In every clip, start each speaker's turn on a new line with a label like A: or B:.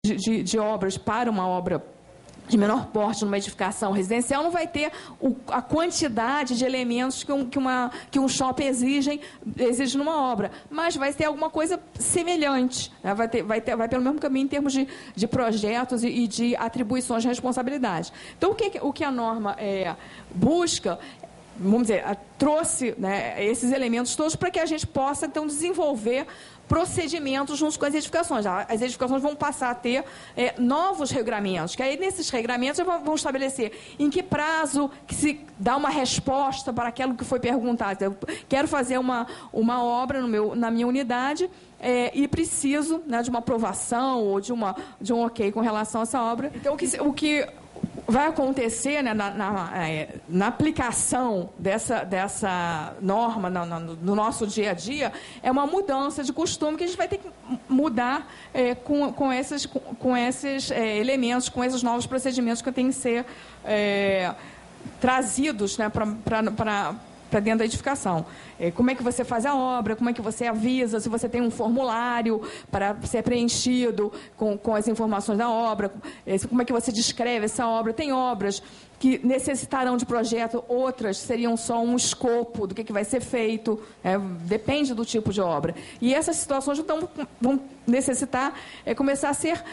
A: de obras para uma obra de menor porte numa edificação residencial não vai ter a quantidade de elementos que um shopping exige numa obra, mas vai ter alguma coisa semelhante, né? Vai pelo mesmo caminho em termos de projetos e de atribuições de responsabilidade. Então, o que a norma busca, vamos dizer, trouxe, né, esses elementos todos para que a gente possa, então, desenvolver procedimentos junto com as edificações. As edificações vão passar a ter novos regulamentos, que aí nesses regulamentos vão estabelecer em que prazo que se dá uma resposta para aquilo que foi perguntado. Eu quero fazer uma obra na minha unidade e preciso, né, de uma aprovação ou de um ok com relação a essa obra. Então, o que vai acontecer, né, na aplicação dessa norma no nosso dia a dia é uma mudança de costume que a gente vai ter que mudar com esses elementos, com esses novos procedimentos que têm que ser trazidos, né, para dentro da edificação. Como é que você faz a obra, como é que você avisa, se você tem um formulário para ser preenchido com as informações da obra, como é que você descreve essa obra. Tem obras que necessitarão de projeto, outras seriam só um escopo do que vai ser feito, depende do tipo de obra. E essas situações vão necessitar começar a ser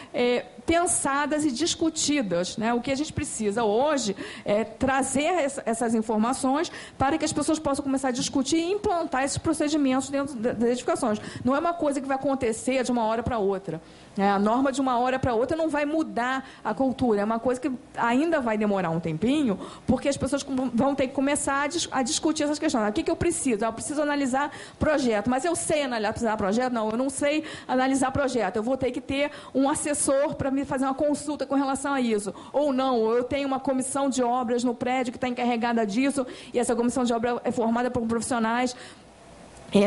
A: pensadas e discutidas, né? O que a gente precisa hoje é trazer essas informações para que as pessoas possam começar a discutir e implantar esses procedimentos dentro das edificações. Não é uma coisa que vai acontecer de uma hora para outra. A norma de uma hora para outra não vai mudar a cultura, é uma coisa que ainda vai demorar um tempinho, porque as pessoas vão ter que começar a discutir essas questões. O que eu preciso? Eu preciso analisar projeto, mas eu sei analisar projeto? Não, eu não sei analisar projeto. Eu vou ter que ter um assessor para me fazer uma consulta com relação a isso. Ou não, ou eu tenho uma comissão de obras no prédio que está encarregada disso, e essa comissão de obras é formada por profissionais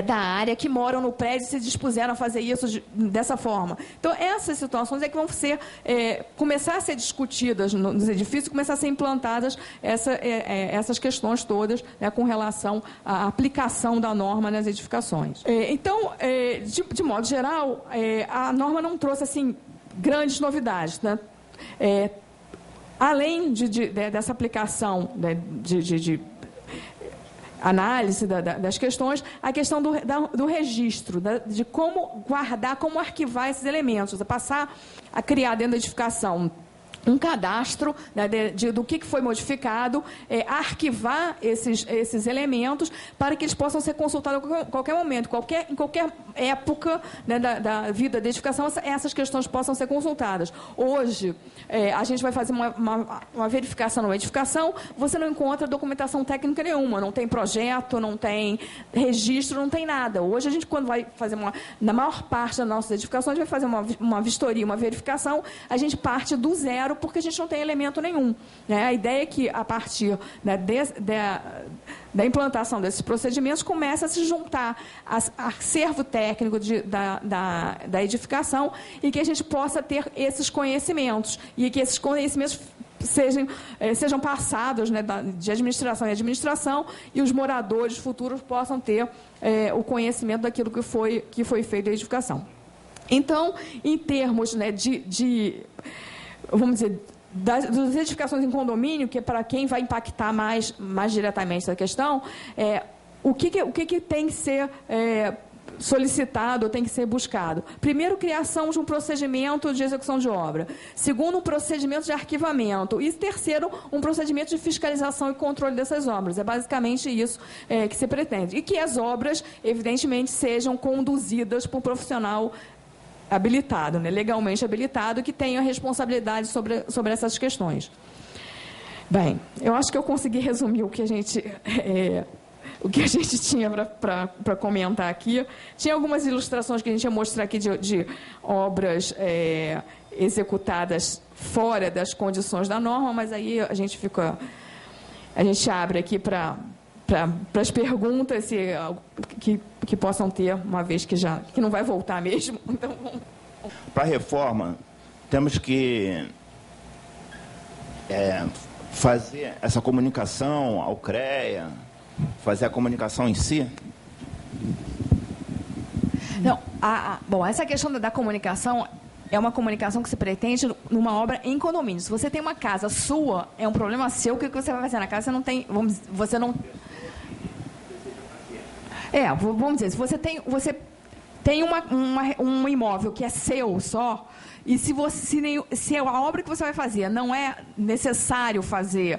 A: da área que moram no prédio e se dispuseram a fazer isso dessa forma. Então, essas situações é que vão começar a ser discutidas nos edifícios, começar a ser implantadas essas questões todas, né, com relação à aplicação da norma nas edificações. Então, de modo geral, a norma não trouxe assim grandes novidades, né? Além dessa aplicação, né, de análise das questões, a questão do registro, de como guardar, como arquivar esses elementos, passar a criar dentro da edificação um cadastro, né, do que foi modificado, arquivar esses elementos para que eles possam ser consultados a qualquer momento, em qualquer época, né, da vida da edificação, essas questões possam ser consultadas. Hoje, a gente vai fazer uma verificação numa edificação, você não encontra documentação técnica nenhuma, não tem projeto, não tem registro, não tem nada. Hoje, a gente, quando vai fazer na maior parte das nossas edificações, a gente vai fazer uma vistoria, uma verificação, a gente parte do zero, porque a gente não tem elemento nenhum, né? A ideia é que, a partir, né, da implantação desses procedimentos, comece a se juntar acervo técnico da edificação e que a gente possa ter esses conhecimentos e que esses conhecimentos sejam passados, né, de administração em administração, e os moradores futuros possam ter o conhecimento daquilo que foi feito na edificação. Então, em termos, né, vamos dizer, das edificações em condomínio, que é para quem vai impactar mais diretamente essa questão, o que tem que ser solicitado, tem que ser buscado? Primeiro, criação de um procedimento de execução de obra. Segundo, um procedimento de arquivamento. E terceiro, um procedimento de fiscalização e controle dessas obras. É basicamente isso que se pretende. E que as obras, evidentemente, sejam conduzidas por um profissional habilitado, né, legalmente habilitado, que tenha responsabilidade sobre essas questões. Bem, eu acho que eu consegui resumir o que a gente tinha para comentar aqui. Tinha algumas ilustrações que a gente ia mostrar aqui de obras executadas fora das condições da norma, mas aí a gente abre aqui para as perguntas que possam ter, uma vez que não vai voltar mesmo. Então,
B: para a reforma, temos que fazer essa comunicação ao CREA, fazer a comunicação em si?
A: Não, bom, essa questão da comunicação é uma comunicação que se pretende numa obra em condomínio. Se você tem uma casa sua, é um problema seu. O que você vai fazer na casa? Você não tem... Você não... vamos dizer, se você tem um imóvel que é seu só, e se a obra que você vai fazer não é necessário fazer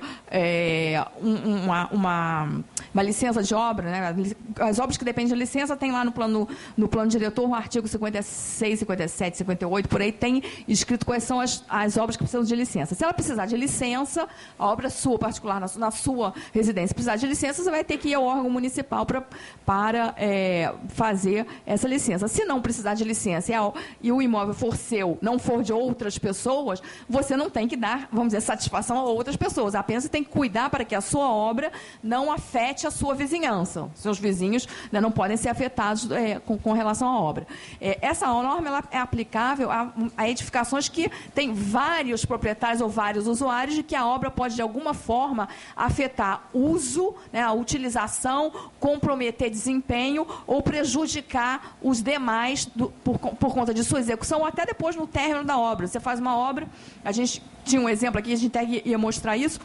A: uma licença de obra, né? As obras que dependem de licença tem lá no plano diretor, no artigo 56, 57, 58, por aí tem escrito quais são as obras que precisam de licença. Se ela precisar de licença, a obra sua particular, na sua residência, precisar de licença, você vai ter que ir ao órgão municipal para fazer essa licença. Se não precisar de licença e o imóvel for seu, não for de outras pessoas, você não tem que dar, vamos dizer, satisfação a outras pessoas. Apenas você tem que cuidar para que a sua obra não afete a sua vizinhança. Seus vizinhos, né, não podem ser afetados com relação à obra. Essa norma ela é aplicável a edificações que têm vários proprietários ou vários usuários, de que a obra pode, de alguma forma, afetar uso, né, a utilização, comprometer desempenho ou prejudicar os demais por conta de sua execução, ou até depois no término da obra. Você faz uma obra, a gente tinha um exemplo aqui, a gente até ia mostrar isso,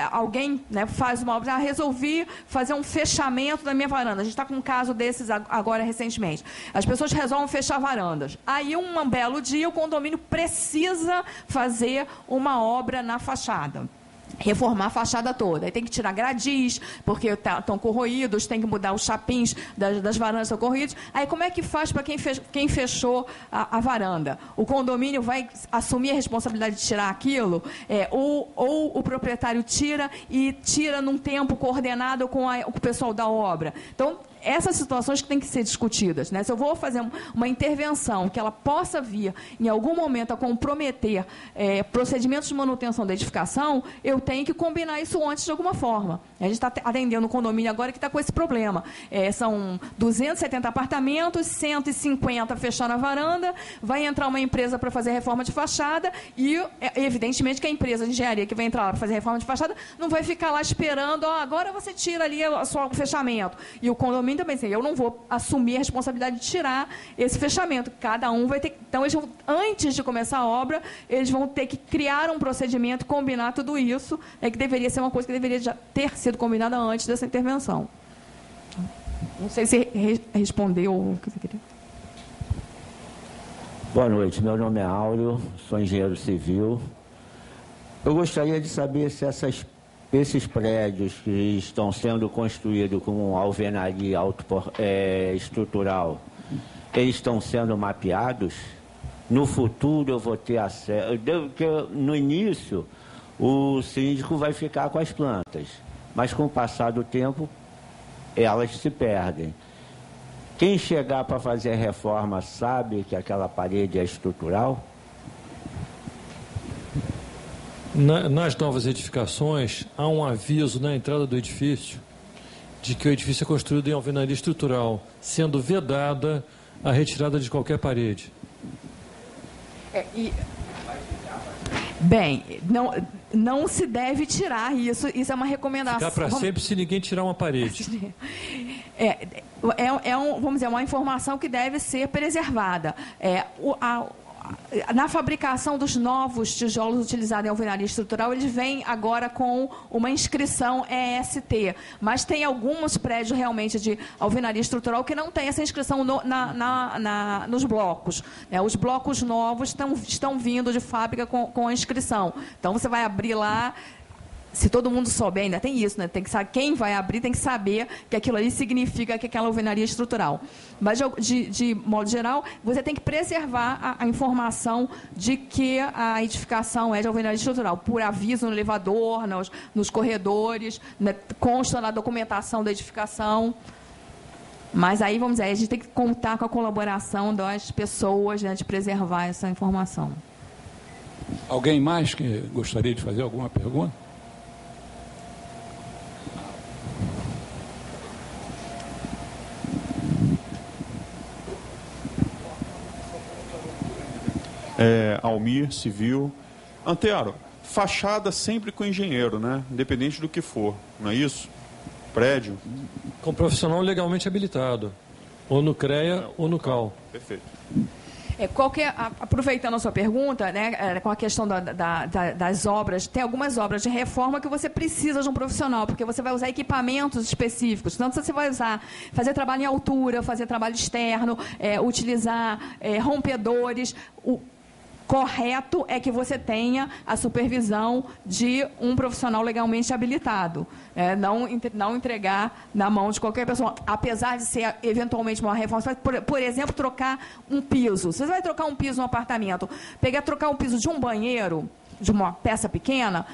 A: alguém, né, faz uma obra, resolvi fazer um fechamento da minha varanda. A gente está com um caso desses agora recentemente. As pessoas resolvem fechar varandas. Aí, um belo dia, o condomínio precisa fazer uma obra na fachada. Reformar a fachada toda. Aí tem que tirar gradis, porque estão corroídos, tem que mudar os chapins das varandas estão corroídos. Aí como é que faz para quem fechou a varanda? O condomínio vai assumir a responsabilidade de tirar aquilo? Ou o proprietário tira e tira num tempo coordenado com o pessoal da obra? Então, essas situações que têm que ser discutidas, né? Se eu vou fazer uma intervenção que ela possa vir, em algum momento, a comprometer procedimentos de manutenção da edificação, eu tenho que combinar isso antes de alguma forma. A gente está atendendo um condomínio agora que está com esse problema. São 270 apartamentos, 150 fecharam a varanda, vai entrar uma empresa para fazer reforma de fachada e, evidentemente, que a empresa de engenharia que vai entrar lá para fazer reforma de fachada não vai ficar lá esperando, agora você tira ali o fechamento. E o condomínio também, assim, eu não vou assumir a responsabilidade de tirar esse fechamento. Cada um vai ter... Então, antes de começar a obra, eles vão ter que criar um procedimento, combinar tudo isso, que deveria ser uma coisa que deveria já ter sido combinada antes dessa intervenção. Não sei se respondeu o que você queria.
C: Boa noite, meu nome é Áureo, sou engenheiro civil. Eu gostaria de saber se esses prédios que estão sendo construídos com alvenaria estrutural, eles estão sendo mapeados? No futuro eu vou ter acesso... Porque no início, o síndico vai ficar com as plantas, mas com o passar do tempo, elas se perdem. Quem chegar para fazer a reforma sabe que aquela parede é estrutural?
D: Nas novas edificações, há um aviso na entrada do edifício de que o edifício é construído em alvenaria estrutural, sendo vedada a retirada de qualquer parede. Bem,
A: não se deve tirar isso é uma recomendação.
D: Ficar para sempre se ninguém tirar uma parede.
A: Vamos dizer, uma informação que deve ser preservada. Na fabricação dos novos tijolos utilizados em alvenaria estrutural, eles vêm agora com uma inscrição EST, mas tem alguns prédios realmente de alvenaria estrutural que não tem essa inscrição nos blocos. Os blocos novos estão vindo de fábrica com a inscrição. Então, você vai abrir lá... Se todo mundo souber, ainda tem isso, né? Tem que saber, quem vai abrir tem que saber que aquilo ali significa que aquela alvenaria estrutural. Mas, de modo geral, você tem que preservar a informação de que a edificação é de alvenaria estrutural, por aviso no elevador, nos corredores, né? Consta na documentação da edificação. Mas aí, vamos dizer, a gente tem que contar com a colaboração das pessoas, né, de preservar essa informação.
E: Alguém mais que gostaria de fazer alguma pergunta?
F: Almir, civil. Antero, fachada sempre com engenheiro, né? Independente do que for, não é isso? Prédio.
D: Com profissional legalmente habilitado, ou no CREA ou no CAL.
F: Perfeito.
A: Aproveitando a sua pergunta, né, com a questão das obras, tem algumas obras de reforma que você precisa de um profissional, porque você vai usar equipamentos específicos. Tanto você vai fazer trabalho em altura, fazer trabalho externo, utilizar rompedores. O correto é que você tenha a supervisão de um profissional legalmente habilitado. Não entregar na mão de qualquer pessoa, apesar de ser eventualmente uma reforma. Você vai, por exemplo, trocar um piso. Você vai trocar um piso no apartamento, trocar um piso de um banheiro, de uma peça pequena,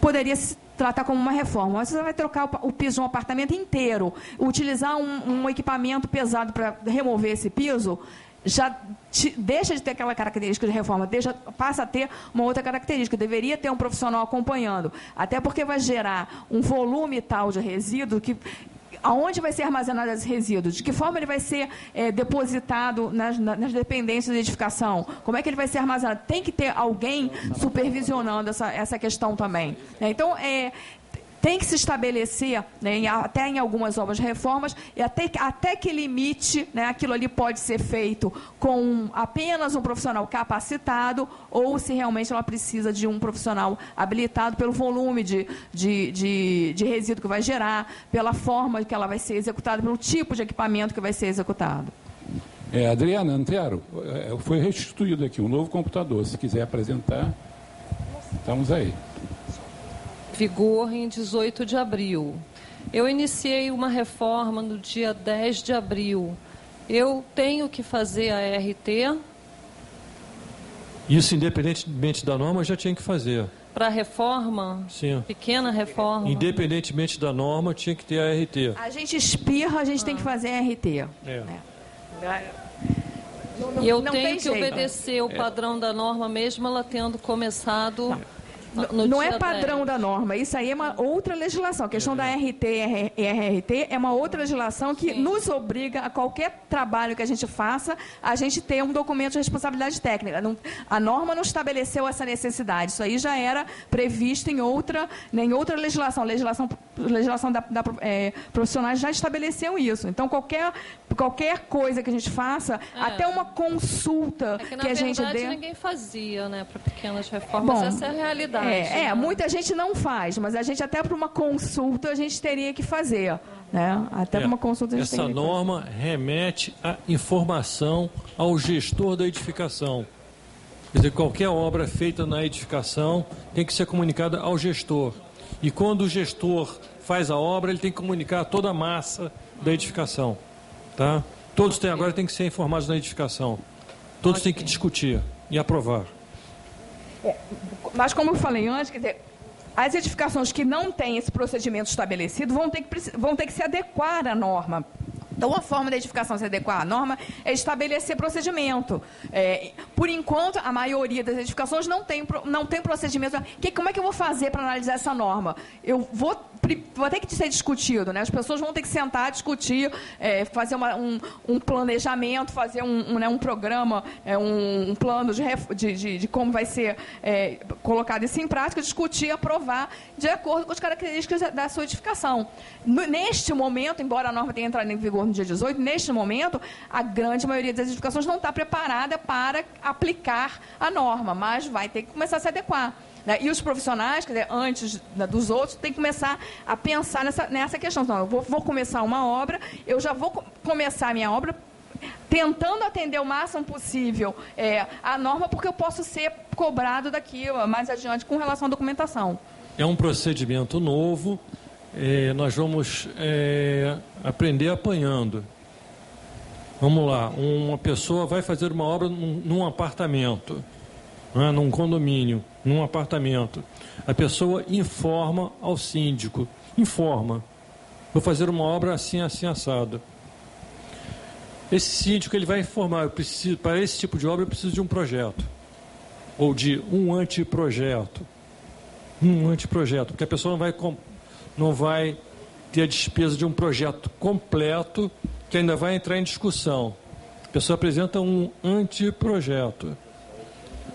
A: poderia se tratar como uma reforma. Mas você vai trocar o piso de um apartamento inteiro, utilizar um equipamento pesado para remover esse piso, já deixa de ter aquela característica de reforma, passa a ter uma outra característica. Deveria ter um profissional acompanhando, até porque vai gerar um volume tal de resíduo que... Aonde vai ser armazenado esse resíduo? De que forma ele vai ser depositado nas dependências de edificação? Como é que ele vai ser armazenado? Tem que ter alguém supervisionando essa questão também. Então, tem que se estabelecer, né, até em algumas obras de reformas, e até que limite, né, aquilo ali pode ser feito com apenas um profissional capacitado, ou se realmente ela precisa de um profissional habilitado pelo volume de resíduo que vai gerar, pela forma que ela vai ser executada, pelo tipo de equipamento que vai ser executado.
E: Adriana Antero, foi restituído aqui um novo computador. Se quiser apresentar, estamos aí.
G: Vigor em 18 de abril. Eu iniciei uma reforma no dia 10 de abril. Eu tenho que fazer a RT?
D: Isso, independentemente da norma, já tinha que fazer.
G: Para reforma?
D: Sim.
G: Pequena reforma?
D: Independentemente da norma, tinha que ter a RT.
A: A gente espirra, a gente tem que fazer a RT.
G: E eu tenho que obedecer o padrão da norma, mesmo ela tendo começado...
A: Não é padrão da norma, isso aí é uma outra legislação. A questão da RT e RRT é uma outra legislação que nos obriga a qualquer trabalho que a gente faça, a gente ter um documento de responsabilidade técnica. A norma não estabeleceu essa necessidade, isso aí já era previsto em outra legislação. Legislação da profissionais já estabeleceu isso. Então, qualquer coisa que a gente faça, até uma consulta que a gente dê...
G: Na verdade, ninguém fazia, né, para pequenas reformas. Bom, essa é a realidade.
A: Muita gente não faz, mas a gente até para uma consulta a gente teria que fazer, né? Até para uma consulta a gente
D: essa norma remete a informação ao gestor da edificação. Quer dizer, qualquer obra feita na edificação tem que ser comunicada ao gestor. E quando o gestor faz a obra, ele tem que comunicar toda a massa da edificação, tá? Todos agora têm que ser informados na edificação. Todos têm que discutir e aprovar.
A: Mas, como eu falei antes, quer dizer, as edificações que não têm esse procedimento estabelecido vão ter que se adequar à norma. Então, a forma da edificação se adequar à norma é estabelecer procedimento. Por enquanto, a maioria das edificações não tem procedimento. Como é que eu vou fazer para analisar essa norma? Eu vou ter que ser discutido, né? As pessoas vão ter que sentar, discutir, fazer um planejamento, fazer um programa, um plano de como vai ser colocado isso em prática, discutir, aprovar, de acordo com as características da sua edificação. Neste momento, embora a norma tenha entrado em vigor no dia 18, neste momento, a grande maioria das edificações não está preparada para aplicar a norma, mas vai ter que começar a se adequar. E os profissionais, quer dizer, antes dos outros, têm que começar a pensar nessa questão. Então, eu vou começar uma obra, eu já vou começar a minha obra tentando atender o máximo possível a norma, porque eu posso ser cobrado daqui mais adiante com relação à documentação.
D: É um procedimento novo, nós vamos aprender apanhando. Vamos lá, uma pessoa vai fazer uma obra num apartamento, num condomínio, num apartamento. A pessoa informa ao síndico, vou fazer uma obra assim, assim, assado. Esse síndico ele vai informar, para esse tipo de obra eu preciso de um projeto, ou de um anteprojeto, porque a pessoa não vai ter a despesa de um projeto completo que ainda vai entrar em discussão. A pessoa apresenta um anteprojeto.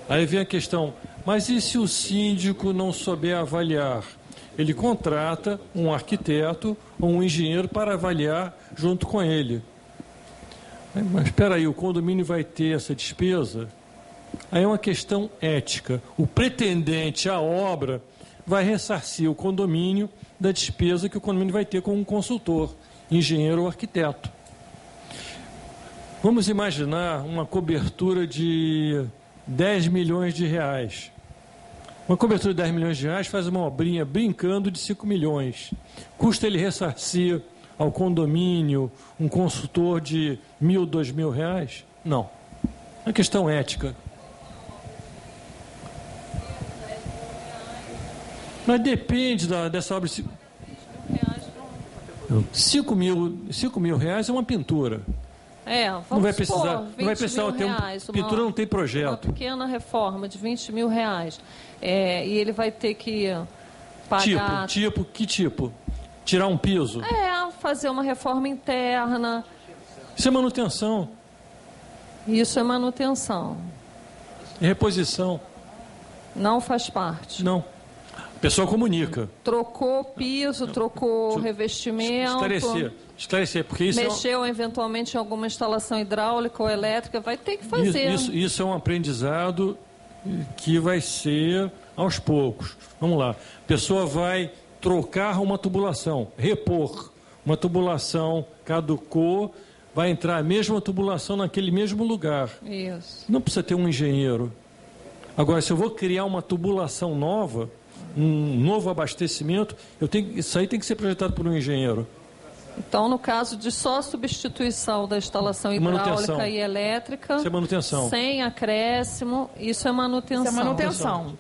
D: Aí vem a questão, mas e se o síndico não souber avaliar? Ele contrata um arquiteto ou um engenheiro para avaliar junto com ele. Mas espera aí, o condomínio vai ter essa despesa? Aí é uma questão ética. O pretendente à obra vai ressarcir o condomínio da despesa que o condomínio vai ter com um consultor, engenheiro ou arquiteto. Vamos imaginar uma cobertura de 10 milhões de reais. Uma cobertura de 10 milhões de reais faz uma obrinha brincando de 5 milhões. Custa ele ressarcir ao condomínio um consultor de R$1.000, R$2.000? Não. É uma questão ética. Mas depende dessa obra. 5 mil reais é uma pintura.
G: Vamos
D: não vai precisar,
G: não vai precisar
D: ter pintura não tem projeto.
G: Uma pequena reforma de R$20 mil. E ele vai ter que pagar...
D: Que tipo? Tirar um piso?
G: Fazer uma reforma interna.
D: Isso é manutenção.
G: Isso é manutenção.
D: E reposição?
G: Não faz parte.
D: Não. A pessoa comunica.
G: Trocou piso, trocou revestimento.
D: Esclarecer, porque isso
G: mexeu eventualmente em alguma instalação hidráulica ou elétrica, vai ter que fazer.
D: Isso é um aprendizado que vai ser aos poucos. Vamos lá. A pessoa vai trocar uma tubulação, repor. Uma tubulação caducou, vai entrar a mesma tubulação naquele mesmo lugar.
G: Isso.
D: Não precisa ter um engenheiro. Agora, se eu vou criar uma tubulação nova, um novo abastecimento, isso aí tem que ser projetado por um engenheiro.
G: Então, no caso de só substituição da instalação hidráulica e elétrica,
D: isso é manutenção.
G: Sem acréscimo, isso é manutenção.
A: Isso é manutenção.